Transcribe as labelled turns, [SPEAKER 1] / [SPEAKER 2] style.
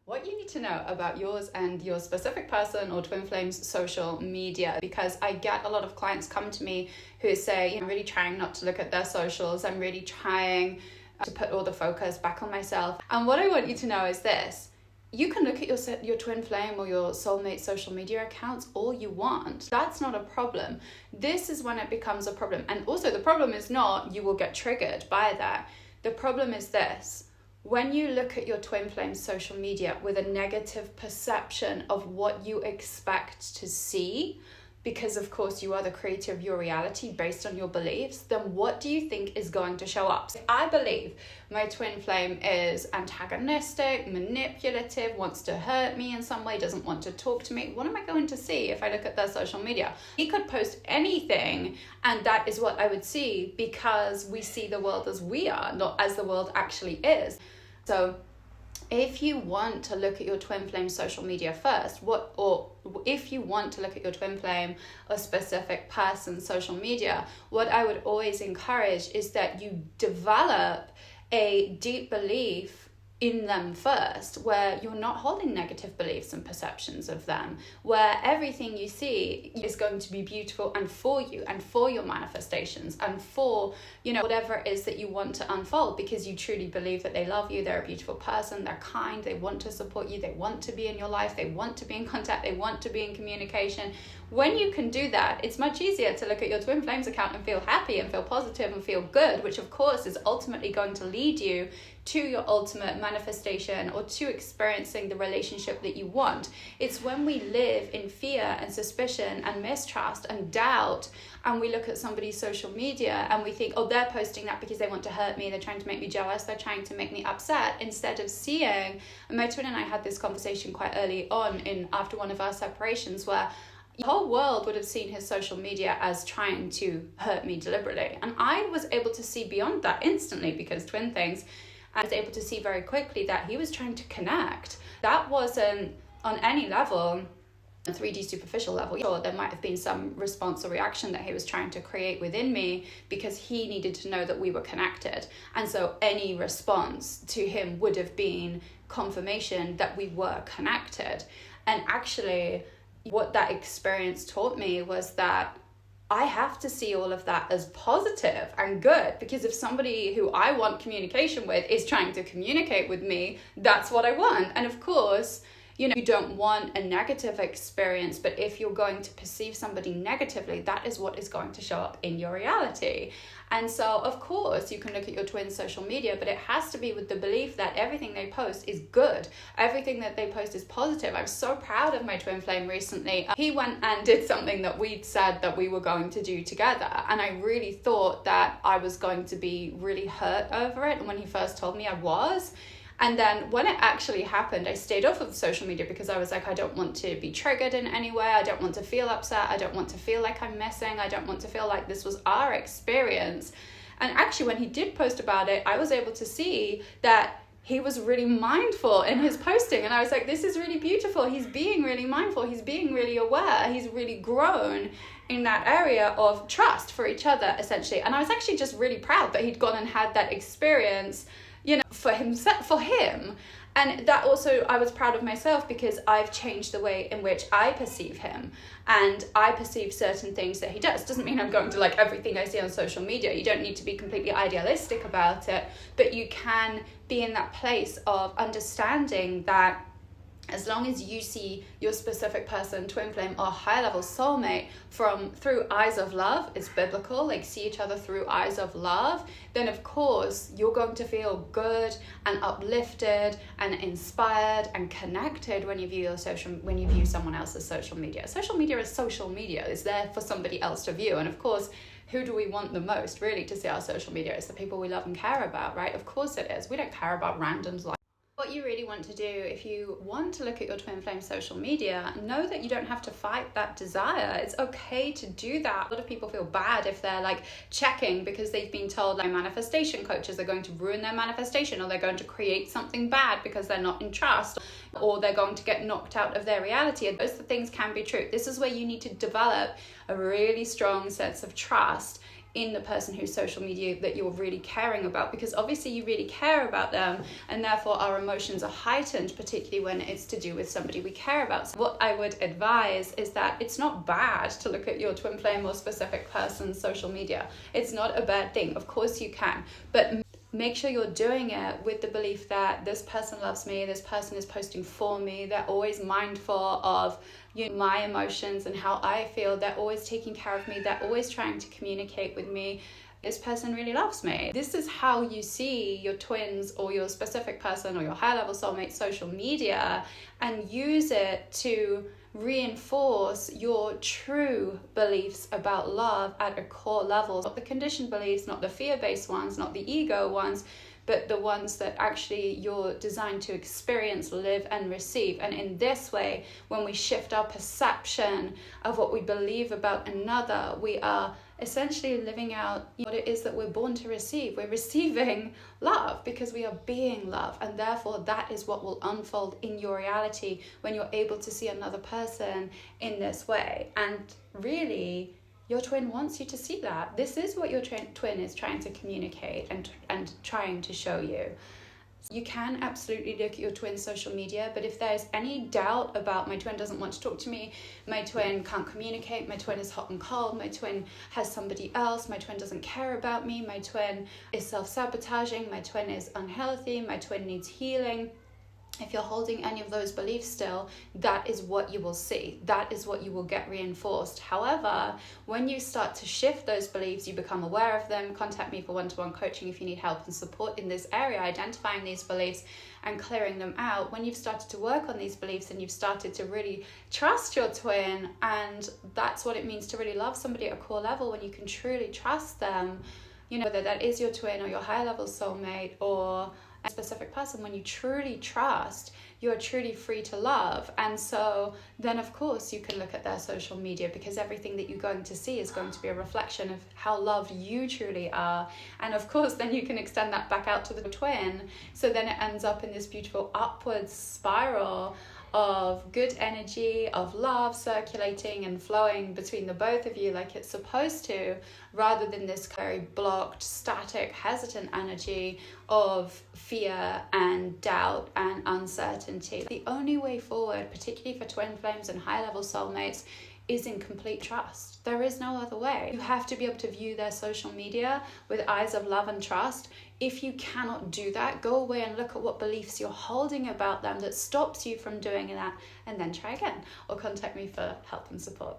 [SPEAKER 1] What you need to know about yours and your specific person or twin flames social media, because I get a lot of clients come to me who say, I'm really trying not to look at their socials. I'm really trying to put all the focus back on myself. And what I want you to know is this: you can look at your twin flame or your soulmate social media accounts all you want. That's not a problem. This is when it becomes a problem. And also the problem is not you will get triggered by that. The problem is this: when you look at your twin flame social media with a negative perception of what you expect to see, because of course you are the creator of your reality based on your beliefs, then what do you think is going to show up? If I believe my twin flame is antagonistic, manipulative, wants to hurt me in some way, doesn't want to talk to me, what am I going to see if I look at their social media? He could post anything and that is what I would see, because we see the world as we are, not as the world actually is. So if you want to look at your twin flame social media first, if you want to look at your twin flame or specific person's social media, what I would always encourage is that you develop a deep belief in them first, where you're not holding negative beliefs and perceptions of them, where everything you see is going to be beautiful and for you and for your manifestations and for, whatever it is that you want to unfold, because you truly believe that they love you, they're a beautiful person, they're kind, they want to support you, they want to be in your life, they want to be in contact, they want to be in communication. When you can do that, it's much easier to look at your twin flames account and feel happy and feel positive and feel good, which of course is ultimately going to lead you to your ultimate manifestation or to experiencing the relationship that you want. It's when we live in fear and suspicion and mistrust and doubt, and we look at somebody's social media and we think, oh, they're posting that because they want to hurt me, they're trying to make me jealous, they're trying to make me upset, instead of seeing, and my twin and I had this conversation quite early on after one of our separations, where the whole world would have seen his social media as trying to hurt me deliberately. And I was able to see beyond that instantly, because twin things, I was able to see very quickly that he was trying to connect. That wasn't on any level, a 3D superficial level. Sure, there might have been some response or reaction that he was trying to create within me, because he needed to know that we were connected. And so any response to him would have been confirmation that we were connected. And actually, what that experience taught me was that I have to see all of that as positive and good, because if somebody who I want communication with is trying to communicate with me, that's what I want. And of course, you don't want a negative experience, but if you're going to perceive somebody negatively, that is what is going to show up in your reality. And so, of course, you can look at your twin social media, but it has to be with the belief that everything they post is good. Everything that they post is positive. I'm so proud of my twin flame recently. He went and did something that we'd said that we were going to do together. And I really thought that I was going to be really hurt over it. And when he first told me, I was. And then when it actually happened, I stayed off of social media, because I was like, I don't want to be triggered in any way. I don't want to feel upset. I don't want to feel like I'm missing. I don't want to feel like this was our experience. And actually, when he did post about it, I was able to see that he was really mindful in his posting. And I was like, this is really beautiful. He's being really mindful. He's being really aware. He's really grown in that area of trust for each other, essentially. And I was actually just really proud that he'd gone and had that experience, for him. And that also, I was proud of myself, because I've changed the way in which I perceive him, and I perceive certain things that he does. Doesn't mean I'm going to like everything I see on social media. You don't need to be completely idealistic about it, but you can be in that place of understanding that as long as you see your specific person, twin flame or high level soulmate through eyes of love, it's biblical, like see each other through eyes of love, then of course you're going to feel good and uplifted and inspired and connected when you view someone else's social media. Social media is social media. It's there for somebody else to view. And of course, who do we want the most really to see our social media? It's the people we love and care about, right? Of course it is. We don't care about randoms like. What you really want to do, if you want to look at your twin flame social media, know that you don't have to fight that desire. It's okay to do that. A lot of people feel bad if they're like checking because they've been told like manifestation coaches are going to ruin their manifestation, or they're going to create something bad because they're not in trust, or they're going to get knocked out of their reality. And those things can be true. This is where you need to develop a really strong sense of trust in the person whose social media that you're really caring about, because obviously you really care about them, and therefore our emotions are heightened, particularly when it's to do with somebody we care about. So what I would advise is that it's not bad to look at your twin flame or specific person's social media. It's not a bad thing. Of course you can, but make sure you're doing it with the belief that this person loves me, this person is posting for me, they're always mindful of my emotions and how I feel, they're always taking care of me, they're always trying to communicate with me. This person really loves me. This is how you see your twins or your specific person or your high level soulmate social media, and use it to reinforce your true beliefs about love at a core level. Not the conditioned beliefs, not the fear-based ones, not the ego ones, but the ones that actually you're designed to experience, live, and receive. And in this way, when we shift our perception of what we believe about another, we are essentially living out what it is that we're born to receive. We're receiving love because we are being love, and therefore that is what will unfold in your reality when you're able to see another person in this way. And really, your twin wants you to see that. This is what your twin is trying to communicate and trying to show you. You can absolutely look at your twin's social media, but if there's any doubt about my twin doesn't want to talk to me, my twin can't communicate, my twin is hot and cold, my twin has somebody else, my twin doesn't care about me, my twin is self-sabotaging, my twin is unhealthy, my twin needs healing. If you're holding any of those beliefs still, that is what you will see. That is what you will get reinforced. However, when you start to shift those beliefs, you become aware of them. Contact me for one-to-one coaching if you need help and support in this area, identifying these beliefs and clearing them out. When you've started to work on these beliefs and you've started to really trust your twin, and that's what it means to really love somebody at a core level, when you can truly trust them, whether that is your twin or your higher level soulmate or a specific person, when you truly trust, you're truly free to love. And so then of course you can look at their social media, because everything that you're going to see is going to be a reflection of how loved you truly are. And of course then you can extend that back out to the twin, so then it ends up in this beautiful upwards spiral of good energy, of love circulating and flowing between the both of you like it's supposed to, rather than this very blocked, static, hesitant energy of fear and doubt and uncertainty. The only way forward, particularly for twin flames and high-level soulmates, is in complete trust. There is no other way. You have to be able to view their social media with eyes of love and trust. If you cannot do that, go away and look at what beliefs you're holding about them that stops you from doing that, and then try again, or contact me for help and support.